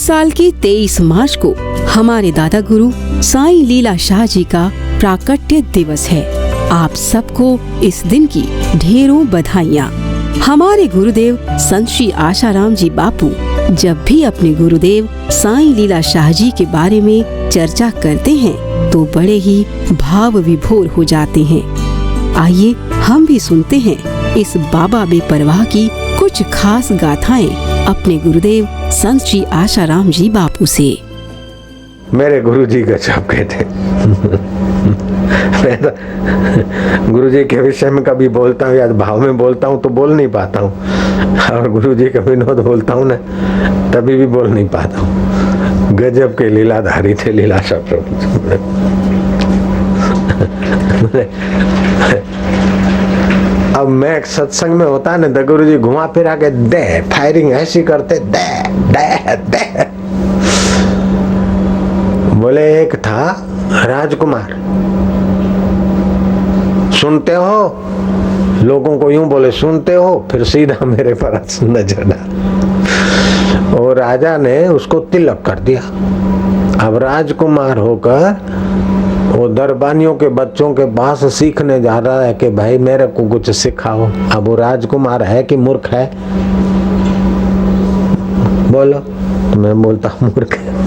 साल की 23 मार्च को हमारे दादा गुरु साईं लीला शाह जी का प्राकट्य दिवस है। आप सबको इस दिन की ढेरों बधाइयाँ। हमारे गुरुदेव संत श्री आशाराम जी बापू जब भी अपने गुरुदेव साईं लीला शाह जी के बारे में चर्चा करते हैं तो बड़े ही भाव विभोर हो जाते हैं। आइए हम भी सुनते हैं इस बाबा बेपरवाह की कुछ खास गाथाएं अपने गुरुदेव संत श्री आशाराम जी बापू से। मेरे गुरुजी गजब के थे। मैं तो गुरुजी के विषय में कभी बोलता हूँ या भाव में बोलता हूँ तो बोल नहीं पाता हूँ, और गुरुजी का विनोद बोलता हूँ ना तभी भी बोल नहीं पाता हूँ। गजब के लीलाधारी थे लीलाशाह प्रभु। अब मैं सत्संग में होता है ना तो गुरुजी घुमा फिरा के दे फायरिंग ऐसी करते दे दे दे। बोले एक था राजकुमार, सुनते हो, लोगों को यूं बोले सुनते हो, फिर सीधा मेरे पर नजर डाल। और राजा ने उसको तिलक कर दिया। अब राजकुमार होकर वो दरबानियों के बच्चों के पास सीखने जा रहा है कि भाई मेरे को कुछ सिखाओ। अब वो राजकुमार है कि मूर्ख है? बोलो। तो मैं बोलता मूर्ख है।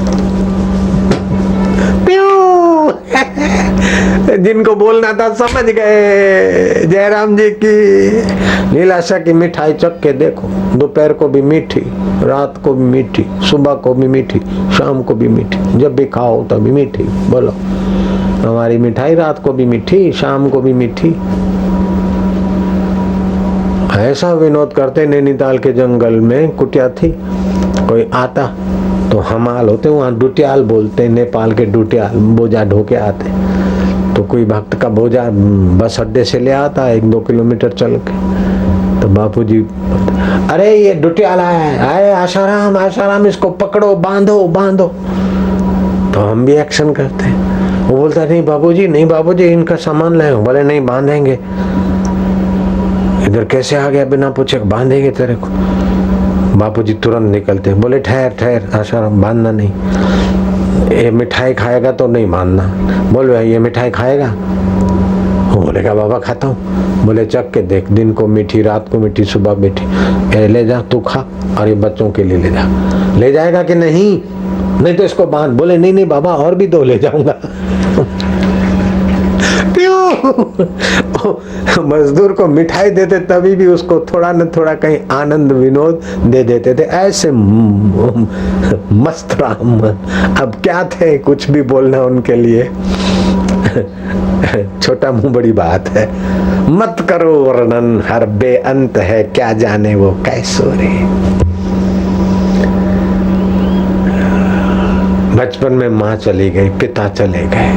जिनको बोलना था समझ गए। जयराम जी की लीलाशाह की मिठाई चख के देखो, दोपहर को भी मीठी, रात को भी मीठी, सुबह को भी मीठी, शाम को भी मीठी, जब भी खाओ तभी मीठी। बोलो हमारी मिठाई रात को भी मीठी, शाम को भी मीठी। ऐसा विनोद करते। नैनीताल के जंगल में कुटिया थी, कोई आता तो हमाल होते, वहाँ डुटियाल बोलते, नेपाल के डुटियाल बोझा ढोके आते। तो कोई भक्त का बोझा बस अड्डे से ले आता 1-2 किलोमीटर चल के, तो बापूजी अरे ये डुटियाल आए आशाराम आशाराम, इसको पकड़ो बांधो बांधो। तो हम भी एक्शन करते हैं। वो बोलता नहीं बाबूजी, नहीं बाबूजी, इनका सामान लाए। बोले नहीं बांधेंगे। इधर कैसे आ गया बिना पूछे? बांधेंगे तेरे को। बापूजी तुरंत निकलते, बोले ठहर ठहर आशाराम, बांधना नहीं, ये मिठाई खाएगा तो नहीं बांधना। बोले ये मिठाई खाएगा? वो बोलेगा बाबा खाता हूँ। बोले चख के देख, दिन को मीठी, रात को मीठी, सुबह मीठी। ले जा तू खा, और ये बच्चों के लिए ले जा। ले जाएगा कि नहीं? नहीं तो इसको बांध। बोले नहीं नहीं बाबा, और भी 2 ले जाऊंगा। मजदूर को मिठाई देते तभी भी उसको थोड़ा न थोड़ा कहीं आनंद विनोद दे देते थे। ऐसे मस्त राम अब क्या थे कुछ भी बोलना उनके लिए। छोटा मुंह बड़ी बात है। मत करो वर्णन, हर बेअंत है, क्या जाने वो कैसो रे। बचपन में माँ चली गई, पिता चले गए,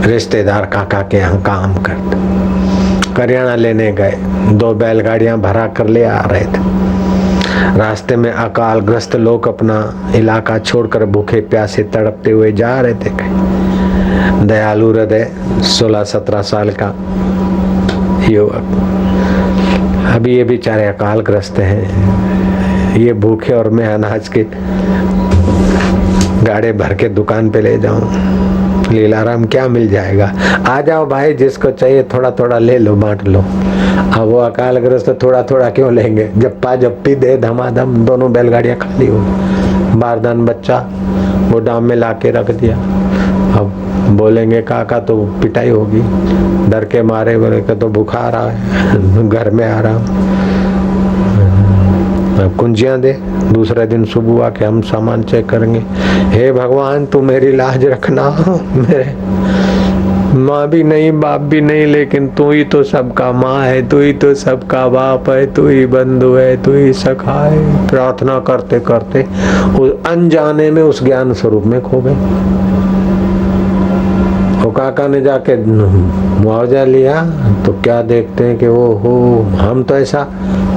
रिश्तेदार काका के यहाँ काम करते, करियाना लेने गए, 2 बैलगाड़ियां भरा कर ले आ रहे थे। रास्ते में अकालग्रस्त लोग अपना इलाका छोड़कर भूखे प्यासे तड़पते हुए जा रहे थे। दयालु हृदय 16-17 साल का युवक, अभी ये बेचारे अकालग्रस्त हैं, ये भूखे और मैं अनाज के गाड़े भर के दुकान पे ले जाऊं। लीलाराम क्या मिल जाएगा? आ जाओ भाई, जिसको चाहिए थोड़ा थोड़ा ले लो, बांट लो। अब वो अकालग्रस्त थोड़ा थोड़ा क्यों लेंगे? जप्पा जप्पी दे धमाधम, दोनों बैलगाड़ियां खाली हो। बारदान बच्चा वो डाम में ला के रख दिया। अब बोलेंगे काका तो पिटाई होगी, डर के मारे। बोले का तो बुखार आ है, घर में आ रहा। कुंजियां दे। दूसरे दिन सुबह आके हम सामान चेक करेंगे। हे भगवान तू मेरी लाज रखना, मेरे माँ भी नहीं बाप भी नहीं, लेकिन तू ही तो सबका माँ है, तू ही तो सबका बाप है, तू ही बंधु है, तू ही सखा है। प्रार्थना करते करते उस अनजाने में उस ज्ञान स्वरूप में खो गए। वो काका ने जाके मुआवजा लिया तो क्या देखते हैं कि वो हो, हम तो ऐसा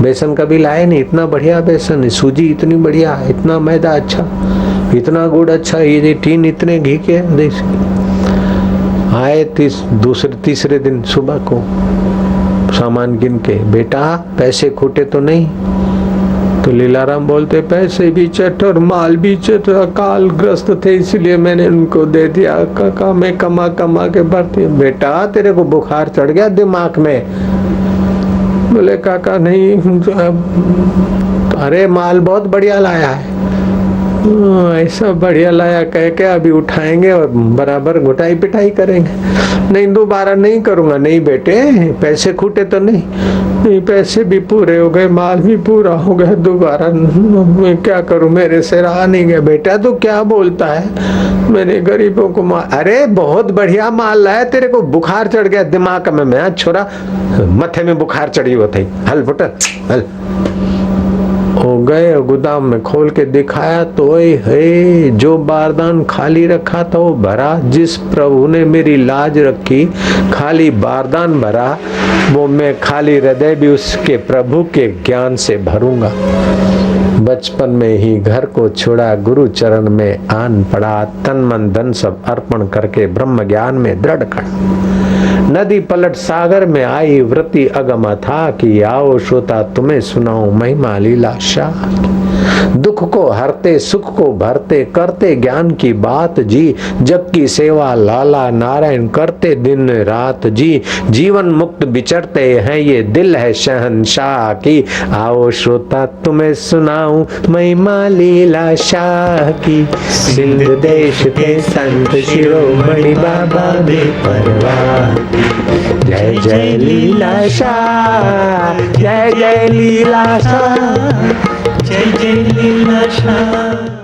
बेसन कभी लाए नहीं, इतना बढ़िया बेसन, सूजी इतनी बढ़िया, इतना मैदा अच्छा, इतना गुड़ अच्छा, ये टीन इतने घी के। आए तीसरे दिन सुबह को सामान गिन के, बेटा पैसे खोटे तो नहीं? तो लीलाराम बोलते पैसे भी चट और माल भी चट, अकालग्रस्त थे इसलिए मैंने उनको दे दिया। काका मैं कमा कमा के भरती हूँ। बेटा तेरे को बुखार चढ़ गया दिमाग में? बोले काका नहीं, अरे माल बहुत बढ़िया लाया है। ऐसा बढ़िया लाया कह के अभी उठाएंगे और बराबर घुटाई पिटाई करेंगे। नहीं दोबारा नहीं करूंगा। नहीं बेटे पैसे खूटे तो नहीं, पैसे भी पूरे हो गए, माल भी पूरा हो गया, दोबारा मैं क्या करूं, मेरे से रहा नहीं गया। बेटा तू क्या बोलता है, मैंने गरीबों को माल, अरे बहुत बढ़िया माल लाया, तेरे को बुखार चढ़ गया दिमाग में। मैं छोरा मथे में बुखार चढ़ी होती, हल फुट हल। हो गए गोदाम में खोल के दिखाया तो है जो बारदान खाली रखा था वो भरा। जिस प्रभु ने मेरी लाज रखी खाली बारदान भरा, वो मैं खाली हृदय भी उसके प्रभु के ज्ञान से भरूंगा। बचपन में ही घर को छोड़ा, गुरु चरण में आन पड़ा, तन मन धन सब अर्पण करके ब्रह्म ज्ञान में दृढ़ खड़ा। नदी पलट सागर में आई, वृत्ति अगम था कि आओ श्रोता तुम्हें सुनाऊं महिमा लीला शाह। दुख को हरते सुख को भरते करते ज्ञान की बात जी, जग की सेवा लाला नारायण करते दिन रात जी। जीवन मुक्त विचरते हैं ये दिल है शहंशाह की, आओ श्रोता तुम्हें सुनाऊं महिमा लीला शाह की। सिंध देश के संत शिरोमणि बाबा बेपरवाह, जय जय लीला शाह, जय जय लीला शाह, जय जय लीला शाह।